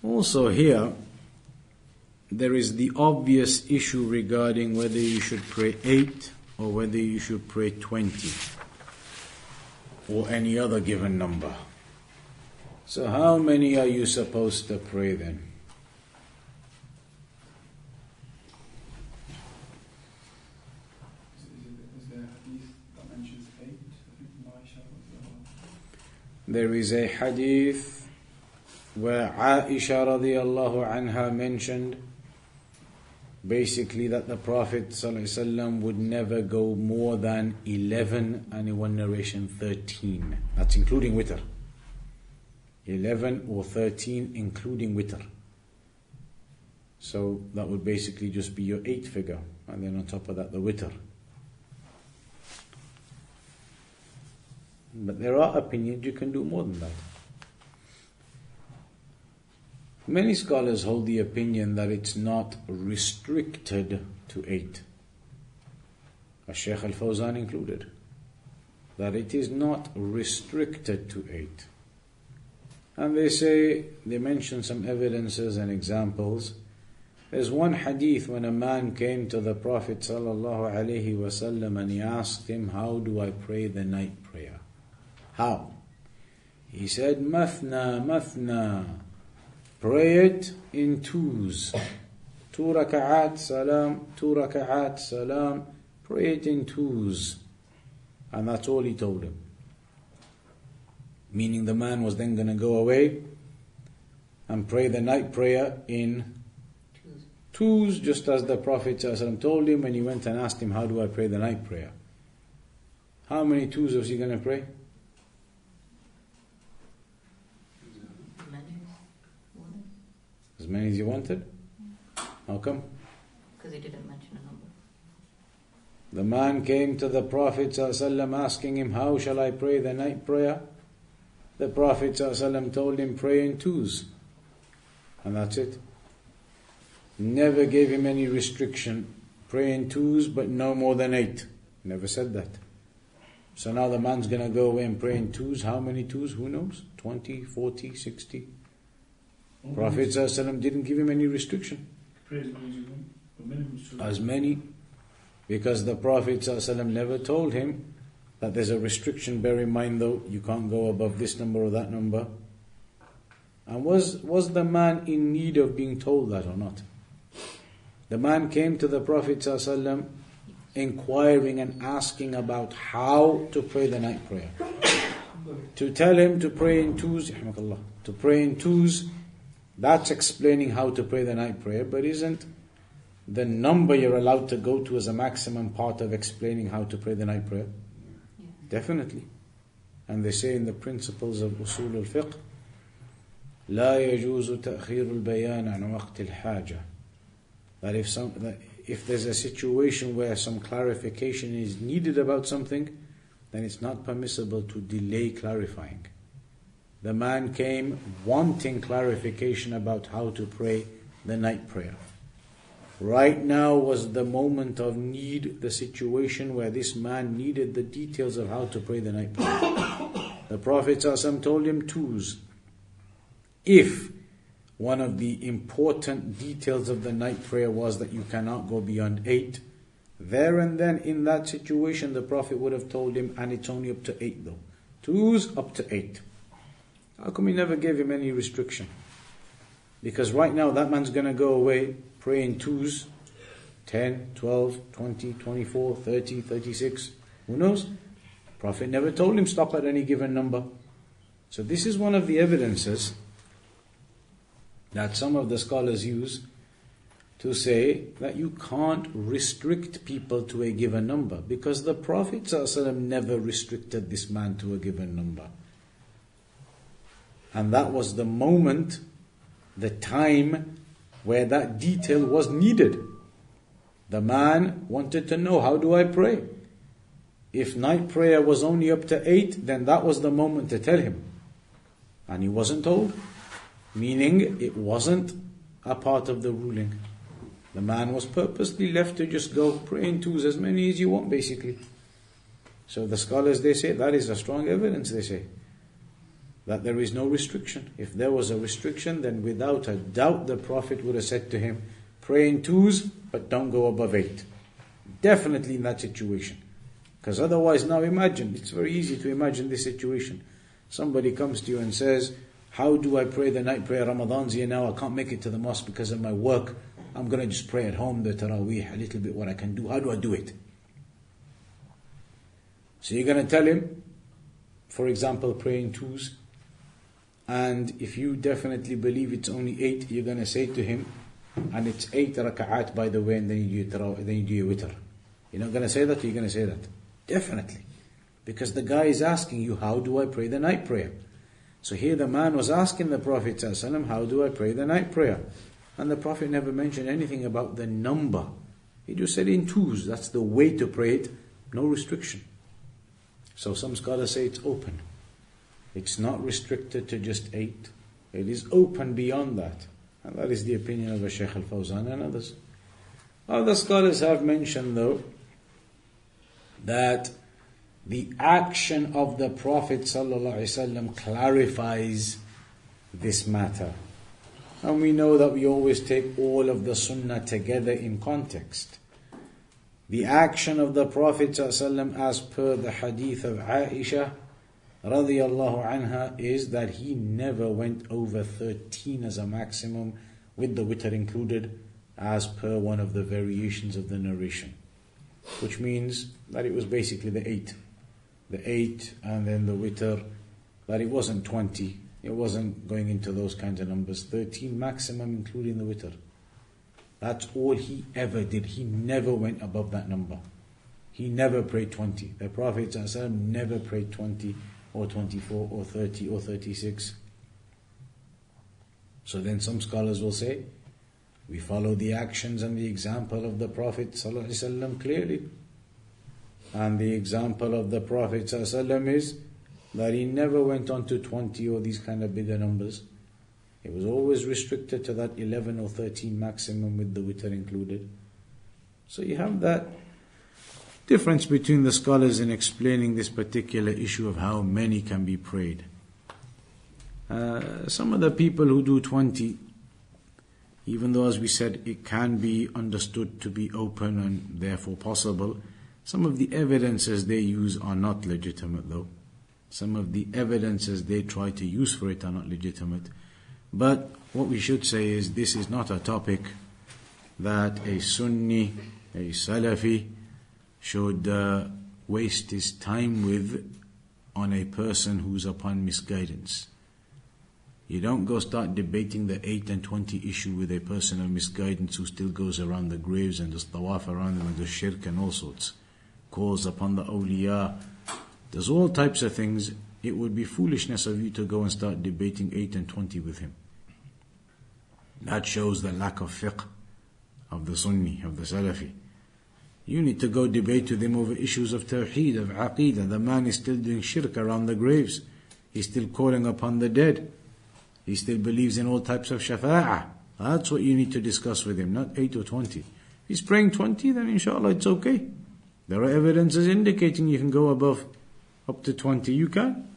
Also here, there is the obvious issue regarding whether you should pray 8 or whether you should pray 20 or any other given number. So how many are you supposed to pray then? There is a hadith where Aisha radiallahu anha mentioned basically that the Prophet ﷺ would never go more than 11, and in one narration 13. That's including witr. 11 or 13 including witr. So that would basically just be your 8 figure, and then on top of that the witr. But there are opinions you can do more than that. Many scholars hold the opinion that it's not restricted to 8. Shaykh al-Fawzan included. That it is not restricted to 8. And they mention some evidences and examples. There's one hadith when a man came to the Prophet sallallahu alaihi wasallam and he asked him, how do I pray the night prayer? How? He said, Mathna, Mathna. Pray it in 2s. 2 raka'aat, salam, 2 raka'aat, salam. Pray it in 2s. And that's all he told him. Meaning the man was then going to go away and pray the night prayer in 2s, just as the Prophet ﷺ told him when he went and asked him, how do I pray the night prayer? How many 2s was he going to pray? As many as you wanted? How come? Because he didn't mention a number. The man came to the Prophet ﷺ asking him, how shall I pray the night prayer? The Prophet ﷺ told him, pray in 2s. And that's it. Never gave him any restriction. Pray in 2s, but no more than 8. Never said that. So now the man's going to go away and pray in 2s. How many 2s? Who knows? 20, 40, 60? Prophet ﷺ didn't give him any restriction. As many. Because the Prophet ﷺ never told him that there's a restriction. Bear in mind though, you can't go above this number or that number. And was the man in need of being told that or not? The man came to the Prophet ﷺ inquiring and asking about how to pray the night prayer. To tell him to pray in 2s, to pray in 2s, that's explaining how to pray the night prayer, but isn't the number you're allowed to go to as a maximum part of explaining how to pray the night prayer? Yeah. Definitely. And they say in the principles of usul al-fiqh, لا يجوز تأخير البيان عن وقت الحاجة. That if there's a situation where some clarification is needed about something, then it's not permissible to delay clarifying. The man came wanting clarification about how to pray the night prayer. Right now was the moment of need, the situation where this man needed the details of how to pray the night prayer. The Prophet ﷺ told him 2s. If one of the important details of the night prayer was that you cannot go beyond 8, there and then in that situation the Prophet would have told him, and it's only up to 8 though. 2s up to 8. How come he never gave him any restriction? Because right now that man's going to go away, pray in 2s, 10, 12, 20, 24, 30, 36. Who knows? Prophet never told him stop at any given number. So this is one of the evidences that some of the scholars use to say that you can't restrict people to a given number, because the Prophet ﷺ never restricted this man to a given number. And that was the moment, the time where that detail was needed. The man wanted to know, how do I pray? If night prayer was only up to 8, then that was the moment to tell him. And he wasn't told. Meaning it wasn't a part of the ruling. The man was purposely left to just go pray in 2s, as many as you want basically. So the scholars, they say that is a strong evidence, they say, that there is no restriction. If there was a restriction, then without a doubt the Prophet would have said to him, pray in twos, but don't go above 8. Definitely in that situation. Because otherwise, now imagine, it's very easy to imagine this situation. Somebody comes to you and says, how do I pray the night prayer? Ramadan's here now, I can't make it to the mosque because of my work. I'm going to just pray at home, the Taraaweeh, a little bit what I can do. How do I do it? So you're going to tell him, for example, pray in twos. And if you definitely believe it's only 8, you're going to say to him, and it's 8 raka'aat by the way, and then you do your witr. You're not going to say that, or you're going to say that? Definitely. Because the guy is asking you, how do I pray the night prayer? So here the man was asking the Prophet ﷺ, how do I pray the night prayer? And the Prophet never mentioned anything about the number. He just said in twos, that's the way to pray it, no restriction. So some scholars say it's open. It's not restricted to just 8. It is open beyond that. And that is the opinion of Shaykh al-Fawzan and others. Other scholars have mentioned though, that the action of the Prophet ﷺ clarifies this matter. And we know that we always take all of the sunnah together in context. The action of the Prophet ﷺ, as per the hadith of Aisha radiyallahu anha, is that he never went over 13 as a maximum, with the witr included, as per one of the variations of the narration. Which means that it was basically the 8. The 8 and then the witr, that it wasn't 20. It wasn't going into those kinds of numbers. 13 maximum including the witr. That's all he ever did. He never went above that number. He never prayed 20. The Prophet ﷺ never prayed 20 or 24 or 30 or 36. So then some scholars will say, we follow the actions and the example of the Prophet ﷺ clearly. And the example of the Prophet ﷺ is that he never went on to 20 or these kind of bigger numbers. It was always restricted to that 11 or 13 maximum with the witr included. So you have that difference between the scholars in explaining this particular issue of how many can be prayed. Some of the people who do 20, even though as we said it can be understood to be open and therefore possible, some of the evidences they use are not legitimate though. Some of the evidences they try to use for it are not legitimate. But what we should say is this is not a topic that a Sunni, a Salafi should waste his time with on a person who's upon misguidance. You don't go start debating the 8 and 20 issue with a person of misguidance who still goes around the graves and does tawaf around them and does shirk and all sorts. Calls upon the awliya, does all types of things. It would be foolishness of you to go and start debating 8 and 20 with him. That shows the lack of fiqh of the Sunni, of the Salafi. You need to go debate with him over issues of Tawheed, of Aqidah. The man is still doing shirk around the graves. He's still calling upon the dead. He still believes in all types of shafa'ah. That's what you need to discuss with him, not 8 or 20. If he's praying 20, then inshallah it's okay. There are evidences indicating you can go above, up to 20. You can.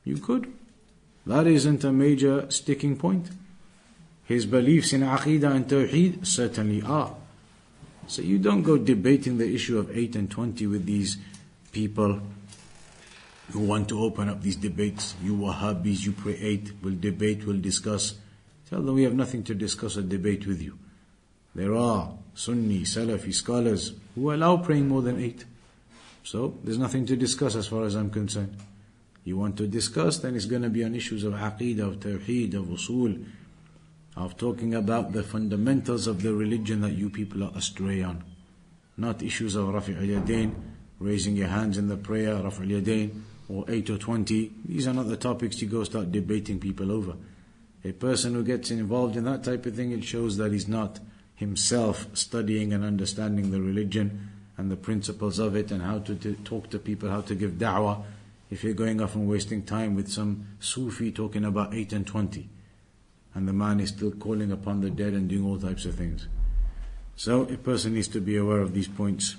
You could. That isn't a major sticking point. His beliefs in Aqidah and Tawheed certainly are. So you don't go debating the issue of 8 and 20 with these people who want to open up these debates. You Wahhabis, you pray 8, we'll debate, we'll discuss. Tell them we have nothing to discuss or debate with you. There are Sunni, Salafi scholars who allow praying more than 8. So there's nothing to discuss as far as I'm concerned. You want to discuss, then it's going to be on issues of Aqidah, of Tawheed, of Usul, of talking about the fundamentals of the religion that you people are astray on. Not issues of Rafi' al-Yadayn, raising your hands in the prayer, Rafi' al-Yadayn, or 8 or 20. These are not the topics you go start debating people over. A person who gets involved in that type of thing, it shows that he's not himself studying and understanding the religion and the principles of it and how to talk to people, how to give da'wah. If you're going off and wasting time with some Sufi talking about 8 and 20, and the man is still calling upon the dead and doing all types of things. So a person needs to be aware of these points.